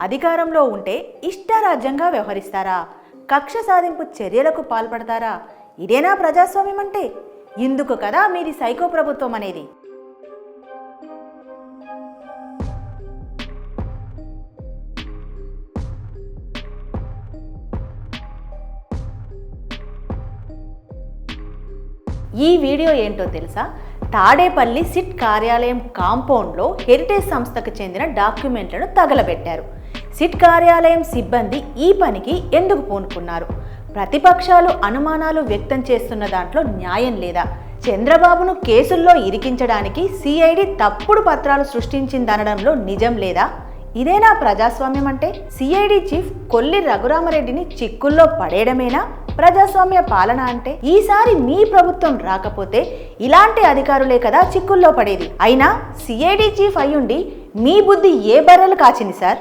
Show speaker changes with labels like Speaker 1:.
Speaker 1: అధికారంలో ఉంటే ఇష్టారాజ్యంగా వ్యవహరిస్తారా? కక్ష సాధింపు చర్యలకు పాల్పడతారా? ఇదేనా ప్రజాస్వామ్యం అంటే? ఇందుకు కదా మీది సైకో ప్రభుత్వం అనేది. ఈ వీడియో ఏంటో తెలుసా? తాడేపల్లి సిట్ కార్యాలయం కాంపౌండ్లో హెరిటేజ్ సంస్థకు చెందిన డాక్యుమెంట్లను తగలబెట్టారు. సిట్ కార్యాలయం సిబ్బంది ఈ పనికి ఎందుకు పూనుకున్నారు? ప్రతిపక్షాలు అనుమానాలు వ్యక్తం చేస్తున్న దాంట్లో న్యాయం లేదా? చంద్రబాబును కేసుల్లో ఇరికించడానికి సిఐడి తప్పుడు పత్రాలు సృష్టించిందనడంలో నిజం లేదా? ఇదేనా ప్రజాస్వామ్యం అంటే? సిఐడి చీఫ్ కొల్లి రఘురామరెడ్డిని చిక్కుల్లో పడేయడమేనా ప్రజాస్వామ్య పాలన అంటే? ఈసారి మీ ప్రభుత్వం రాకపోతే ఇలాంటి అధికారులే కదా చిక్కుల్లో పడేది. అయినా సిఐడి చీఫ్ అయ్యుండి మీ బుద్ధి ఏ బర్రెలు కాచింది సార్?